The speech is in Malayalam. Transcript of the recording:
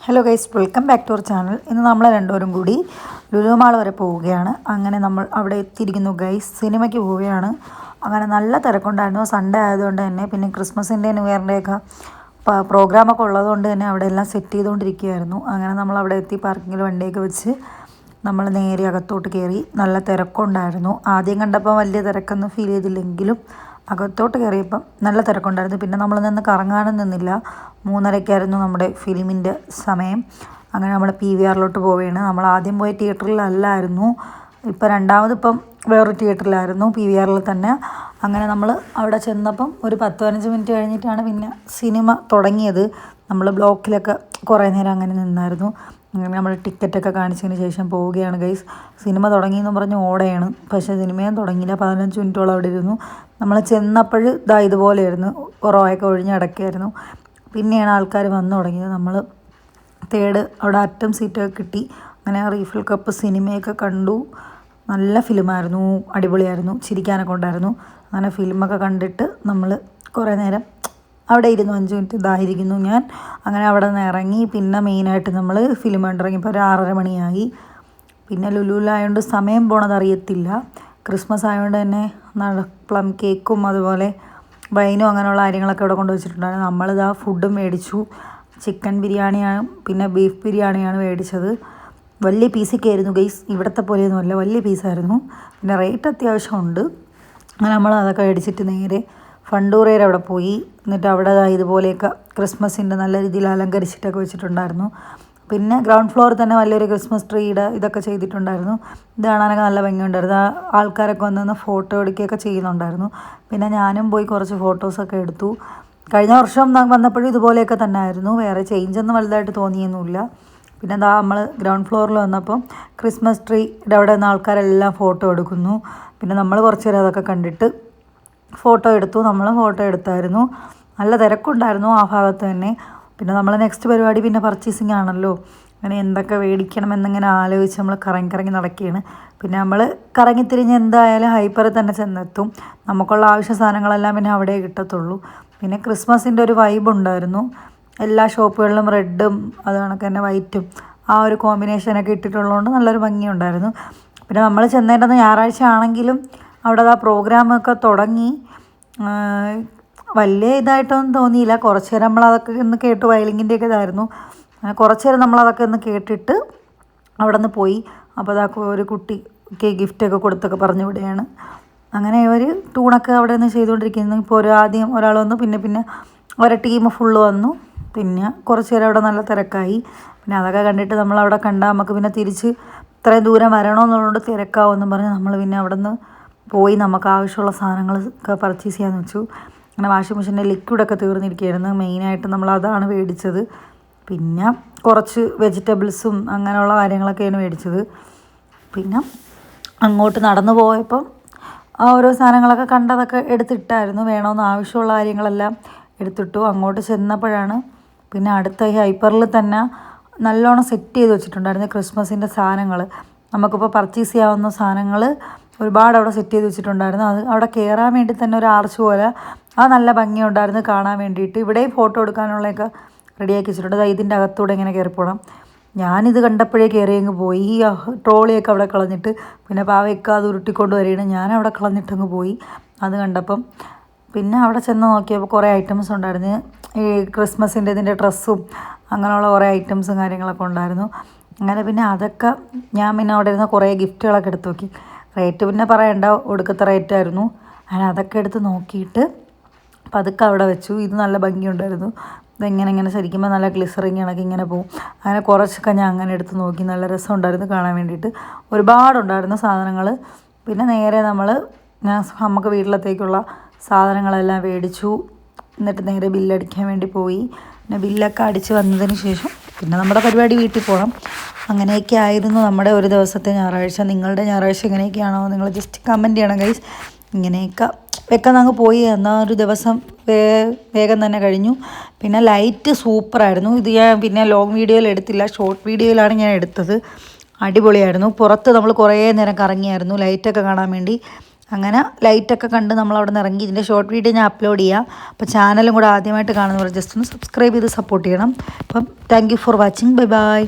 Hello guys, welcome back to our channel. ഇന്ന് നമ്മൾ രണ്ടുപേരും കൂടി ലുലു മാൾ വരെ പോവുകയാണ്. അങ്ങനെ നമ്മൾ അവിടെ എത്തിയിരിക്കുന്നു ഗൈസ്. സിനിമയ്ക്ക് പോവുകയാണ്. അങ്ങനെ നല്ല തിരക്കുണ്ടായിരുന്നു. സൺഡേ ആയതുകൊണ്ട് തന്നെ, പിന്നെ ക്രിസ്മസിൻ്റെ ന്യൂ ഇയറിൻ്റെയൊക്കെ പ്രോഗ്രാമൊക്കെ ഉള്ളതുകൊണ്ട് തന്നെ അവിടെ എല്ലാം സെറ്റ് ചെയ്തുകൊണ്ടിരിക്കുകയായിരുന്നു. അങ്ങനെ നമ്മൾ അവിടെ എത്തി പാർക്കിങ്ങിൽ വണ്ടിയൊക്കെ വെച്ച് നമ്മൾ നേരെ അകത്തോട്ട് കയറി. നല്ല തിരക്കുണ്ടായിരുന്നു. ആദ്യം കണ്ടപ്പോൾ വലിയ തിരക്കൊന്നും ഫീൽ ചെയ്തില്ലെങ്കിലും അകത്തോട്ട് കയറിയപ്പം നല്ല തിരക്കുണ്ടായിരുന്നു. പിന്നെ നമ്മൾ നിന്ന് കറങ്ങാനും നിന്നില്ല. 3:30 നമ്മുടെ ഫിലിമിൻ്റെ സമയം. അങ്ങനെ നമ്മൾ PVRലോട്ട് പോവുകയാണ്. നമ്മൾ ആദ്യം പോയ തിയേറ്ററിലല്ലായിരുന്നു, ഇപ്പം രണ്ടാമതിപ്പം വേറൊരു തിയേറ്ററിലായിരുന്നു, PVRൽ തന്നെ. അങ്ങനെ നമ്മൾ അവിടെ ചെന്നപ്പം ഒരു 10-15 മിനിറ്റ് കഴിഞ്ഞിട്ടാണ് പിന്നെ സിനിമ തുടങ്ങിയത്. നമ്മൾ ബ്ലോക്കിലൊക്കെ കുറേ നേരം അങ്ങനെ നിന്നായിരുന്നു. അങ്ങനെ നമ്മൾ ടിക്കറ്റൊക്കെ കാണിച്ചതിന് ശേഷം പോവുകയാണ് ഗൈസ്. സിനിമ തുടങ്ങിയെന്ന് പറഞ്ഞ് ഓടെയാണ്, പക്ഷേ സിനിമയും തുടങ്ങിയില്ല. 15 മിനിറ്റോളം അവിടെ ഇരുന്നു. നമ്മൾ ചെന്നപ്പോൾ ഇതുപോലെയായിരുന്നു, കുറവൊക്കെ ഒഴിഞ്ഞ് കിടക്കുകയായിരുന്നു. പിന്നെയാണ് ആൾക്കാർ വന്നു തുടങ്ങിയത്. നമ്മൾ തേർഡ് അവിടെ അറ്റം സീറ്റൊക്കെ കിട്ടി. അങ്ങനെ റീഫിൽ കപ്പ് സിനിമയൊക്കെ കണ്ടു. നല്ല ഫിലിമായിരുന്നു, അടിപൊളിയായിരുന്നു, ചിരിക്കാനൊക്കെ ഉണ്ടായിരുന്നു. അങ്ങനെ ഫിലിമൊക്കെ കണ്ടിട്ട് നമ്മൾ കുറേ നേരം അവിടെ ഇരുന്നു. 5 മിനിറ്റ് ഇതായിരിക്കുന്നു ഞാൻ. അങ്ങനെ അവിടെ നിന്ന് ഇറങ്ങി. പിന്നെ മെയിനായിട്ട് നമ്മൾ ഫിലിം കണ്ടിറങ്ങിയപ്പോൾ ഒരു 6:30 മണിയായി. പിന്നെ ലുലുവിലായതുകൊണ്ട് സമയം പോണത് അറിയത്തില്ല. ക്രിസ്മസ് ആയതുകൊണ്ട് തന്നെ പ്ലം കേക്കും അതുപോലെ വൈനും അങ്ങനെയുള്ള കാര്യങ്ങളൊക്കെ ഇവിടെ കൊണ്ടുവച്ചിട്ടുണ്ടായിരുന്നു. നമ്മളിതാ ഫുഡും മേടിച്ചു. ചിക്കൻ ബിരിയാണിയാണ്, പിന്നെ ബീഫ് ബിരിയാണിയാണ് മേടിച്ചത്. വലിയ പീസൊക്കെ ആയിരുന്നു ഗൈസ്, ഇവിടുത്തെ പോലെയൊന്നുമല്ല, വലിയ പീസായിരുന്നു. പിന്നെ റേറ്റ് അത്യാവശ്യമുണ്ട്. അങ്ങനെ നമ്മൾ അതൊക്കെ മേടിച്ചിട്ട് നേരെ ഫണ്ടൂറേരെ അവിടെ പോയി. എന്നിട്ട് അവിടെ ഇതുപോലെയൊക്കെ ക്രിസ്മസിൻ്റെ നല്ല രീതിയിൽ അലങ്കരിച്ചിട്ടൊക്കെ വെച്ചിട്ടുണ്ടായിരുന്നു. പിന്നെ ഗ്രൗണ്ട് ഫ്ലോറിൽ തന്നെ വലിയൊരു ക്രിസ്മസ് ട്രീയുടെ ഇതൊക്കെ ചെയ്തിട്ടുണ്ടായിരുന്നു. ഇത് കാണാനൊക്കെ നല്ല ഭംഗിയുണ്ടായിരുന്നു. ആൾക്കാരൊക്കെ വന്ന് ഫോട്ടോ എടുക്കുകയൊക്കെ ചെയ്യുന്നുണ്ടായിരുന്നു. പിന്നെ ഞാനും പോയി കുറച്ച് ഫോട്ടോസൊക്കെ എടുത്തു. കഴിഞ്ഞ വർഷം വന്നപ്പോഴും ഇതുപോലെയൊക്കെ തന്നെ ആയിരുന്നു, വേറെ ചേഞ്ചൊന്നും വലുതായിട്ട് തോന്നിയൊന്നുമില്ല. പിന്നെ നമ്മൾ ഗ്രൗണ്ട് ഫ്ലോറിൽ വന്നപ്പോൾ ക്രിസ്മസ് ട്രീയുടെ അവിടെ നിന്ന് ആൾക്കാരെല്ലാം ഫോട്ടോ എടുക്കുന്നു. പിന്നെ നമ്മൾ കുറച്ച് നേരം അതൊക്കെ കണ്ടിട്ട് ഫോട്ടോ എടുത്തു. നമ്മൾ ഫോട്ടോ എടുത്തായിരുന്നു. നല്ല തിരക്കുണ്ടായിരുന്നു ആ ഭാഗത്ത് തന്നെ. പിന്നെ നമ്മൾ നെക്സ്റ്റ് പരിപാടി പിന്നെ പർച്ചേസിങ് ആണല്ലോ. അങ്ങനെ എന്തൊക്കെ മേടിക്കണം എന്നിങ്ങനെ ആലോചിച്ച് നമ്മൾ കറങ്ങി നടക്കുകയാണ്. പിന്നെ നമ്മൾ കറങ്ങിത്തിരിഞ്ഞ് എന്തായാലും ഹൈപ്പറിൽ തന്നെ ചെന്നെത്തും. നമുക്കുള്ള ആവശ്യ സാധനങ്ങളെല്ലാം പിന്നെ അവിടെ കിട്ടത്തുള്ളൂ. പിന്നെ ക്രിസ്മസിൻ്റെ ഒരു വൈബ് ഉണ്ടായിരുന്നു. എല്ലാ ഷോപ്പുകളിലും റെഡും അത് കണക്ക് തന്നെ വൈറ്റും ആ ഒരു കോമ്പിനേഷനൊക്കെ ഇട്ടിട്ടുള്ളതുകൊണ്ട് നല്ലൊരു ഭംഗിയുണ്ടായിരുന്നു. പിന്നെ നമ്മൾ ചെന്നേണ്ടത് ഞായറാഴ്ച ആണെങ്കിലും അവിടെ ആ പ്രോഗ്രാമൊക്കെ തുടങ്ങി. വലിയ ഇതായിട്ടൊന്നും തോന്നിയില്ല. കുറച്ച് നേരം നമ്മളതൊക്കെ ഒന്ന് കേട്ടു. വയലിങ്ങിൻ്റെയൊക്കെ ഇതായിരുന്നു. കുറച്ച് നേരം നമ്മളതൊക്കെ ഒന്ന് കേട്ടിട്ട് അവിടെ നിന്ന് പോയി. അപ്പോൾ അതൊക്കെ ഒരു കുട്ടിക്ക് ഗിഫ്റ്റൊക്കെ കൊടുത്തൊക്കെ പറഞ്ഞു വിടുകയാണ്. അങ്ങനെ ഒരു ടൂണൊക്കെ അവിടെ നിന്ന് ചെയ്തുകൊണ്ടിരിക്കുന്നു. ഇപ്പോൾ ആദ്യം ഒരാൾ വന്നു, പിന്നെ ഒരു ടീം ഫുള്ള് വന്നു. പിന്നെ കുറച്ച് നേരം അവിടെ നല്ല തിരക്കായി. പിന്നെ അതൊക്കെ കണ്ടിട്ട് നമ്മളവിടെ കണ്ടാൽ നമുക്ക് പിന്നെ തിരിച്ച് ഇത്രയും ദൂരം വരണമെന്നുള്ളതുകൊണ്ട് തിരക്കാവുമെന്ന് പറഞ്ഞ് നമ്മൾ പിന്നെ അവിടെ നിന്ന് പോയി നമുക്ക് ആവശ്യമുള്ള സാധനങ്ങളൊക്കെ പർച്ചേസ് ചെയ്യാമെന്ന് വെച്ചു. അങ്ങനെ വാഷിംഗ് മെഷീൻ്റെ ലിക്വിഡൊക്കെ തീർന്നിരിക്കുകയായിരുന്നു. മെയിനായിട്ട് നമ്മൾ അതാണ് മേടിച്ചത്. പിന്നെ കുറച്ച് വെജിറ്റബിൾസും അങ്ങനെയുള്ള കാര്യങ്ങളൊക്കെയാണ് മേടിച്ചത്. പിന്നെ അങ്ങോട്ട് നടന്നു പോയപ്പം ഓരോ സാധനങ്ങളൊക്കെ കണ്ടതൊക്കെ എടുത്തിട്ടായിരുന്നു. വേണമെന്ന് ആവശ്യമുള്ള കാര്യങ്ങളെല്ലാം എടുത്തിട്ടു. അങ്ങോട്ട് ചെന്നപ്പോഴാണ് പിന്നെ അടുത്ത ഈ ഹൈപ്പറിൽ തന്നെ നല്ലോണം സെറ്റ് ചെയ്ത് വെച്ചിട്ടുണ്ടായിരുന്നു ക്രിസ്മസിൻ്റെ സാധനങ്ങൾ. നമുക്കിപ്പോൾ പർച്ചേസ് ചെയ്യാവുന്ന സാധനങ്ങൾ ഒരുപാട് അവിടെ സെറ്റ് ചെയ്ത് വെച്ചിട്ടുണ്ടായിരുന്നു. അത് അവിടെ കയറാൻ വേണ്ടി തന്നെ ഒരു ആർച്ച് പോലെ അത് നല്ല ഭംഗിയുണ്ടായിരുന്നു കാണാൻ വേണ്ടിയിട്ട്. ഇവിടെയും ഫോട്ടോ എടുക്കാനുള്ളതൊക്കെ റെഡിയാക്കി വെച്ചിട്ടുണ്ട്. ഇതിൻ്റെ അകത്തൂടെ ഇങ്ങനെ കയറിപ്പോണം. ഞാനിത് കണ്ടപ്പോഴേ കയറിയങ്ങ് പോയി. ഈ ട്രോളിയൊക്കെ അവിടെ കളഞ്ഞിട്ട് പിന്നെ പാവയൊക്കെ അത് ഉരുട്ടിക്കൊണ്ട് വരികയാണ്. ഞാനവിടെ കളഞ്ഞിട്ടങ്ങ് പോയി അത് കണ്ടപ്പം. പിന്നെ അവിടെ ചെന്ന് നോക്കിയപ്പോൾ കുറേ ഐറ്റംസ് ഉണ്ടായിരുന്നു. ഈ ക്രിസ്മസിൻ്റെ ഇതിൻ്റെ ഡ്രസ്സും അങ്ങനെയുള്ള കുറേ ഐറ്റംസും കാര്യങ്ങളൊക്കെ ഉണ്ടായിരുന്നു. അങ്ങനെ പിന്നെ അതൊക്കെ ഞാൻ പിന്നെ അവിടെ ഇരുന്ന് കുറേ ഗിഫ്റ്റുകളൊക്കെ എടുത്ത് നോക്കി. റേറ്റ് പിന്നെ പറയണ്ട, ഒടുക്കത്തെ റേറ്റായിരുന്നു. അങ്ങനെ അതൊക്കെ എടുത്ത് നോക്കിയിട്ട് പതുക്കെ അവിടെ വെച്ചു. ഇത് നല്ല ഭംഗിയുണ്ടായിരുന്നു. ഇതെങ്ങനെ ശരിക്കുമ്പോൾ നല്ല ഗ്ലിസറിങ് കണക്ക് ഇങ്ങനെ പോകും. അങ്ങനെ കുറച്ചൊക്കെ ഞാൻ അങ്ങനെ എടുത്ത് നോക്കി. നല്ല രസമുണ്ടായിരുന്നു കാണാൻ വേണ്ടിയിട്ട്. ഒരുപാടുണ്ടായിരുന്നു സാധനങ്ങൾ. പിന്നെ നേരെ നമുക്ക് വീട്ടിലത്തേക്കുള്ള സാധനങ്ങളെല്ലാം മേടിച്ചു. എന്നിട്ട് നേരെ ബില്ലടിക്കാൻ വേണ്ടി പോയി. പിന്നെ ബില്ലൊക്കെ അടിച്ച് വന്നതിന് ശേഷം പിന്നെ നമ്മുടെ പരിപാടി വീട്ടിൽ പോകണം. അങ്ങനെയൊക്കെ ആയിരുന്നു നമ്മുടെ ഒരു ദിവസത്തെ ഞായറാഴ്ച. നിങ്ങളുടെ ഞായറാഴ്ച എങ്ങനെയൊക്കെയാണോ നിങ്ങൾ ജസ്റ്റ് കമൻറ്റ് ചെയ്യണം ഗൈസ്. ഇങ്ങനെയൊക്കെ അങ്ങ് പോയി. എന്നാൽ ഒരു ദിവസം വേഗം തന്നെ കഴിഞ്ഞു. പിന്നെ ലൈറ്റ് സൂപ്പറായിരുന്നു. ഇത് ഞാൻ പിന്നെ ലോങ് വീഡിയോയിൽ എടുത്തില്ല, ഷോർട്ട് വീഡിയോയിലാണ് ഞാൻ എടുത്തത്. അടിപൊളിയായിരുന്നു. പുറത്ത് നമ്മൾ കുറേ നേരം കറങ്ങിയായിരുന്നു ലൈറ്റൊക്കെ കാണാൻ വേണ്ടി. അങ്ങനെ ലൈറ്റൊക്കെ കണ്ട് നമ്മൾ അവിടെ നിന്ന് ഇറങ്ങി. ഇതിൻ്റെ ഷോർട്ട് വീഡിയോ ഞാൻ അപ്ലോഡ് ചെയ്യാം. അപ്പോൾ ചാനലും കൂടെ ആദ്യമായിട്ട് കാണുന്നവർ ജസ്റ്റ് ഒന്ന് സബ്സ്ക്രൈബ് ചെയ്ത് സപ്പോർട്ട് ചെയ്യണം. അപ്പം thank you for watching. Bye bye.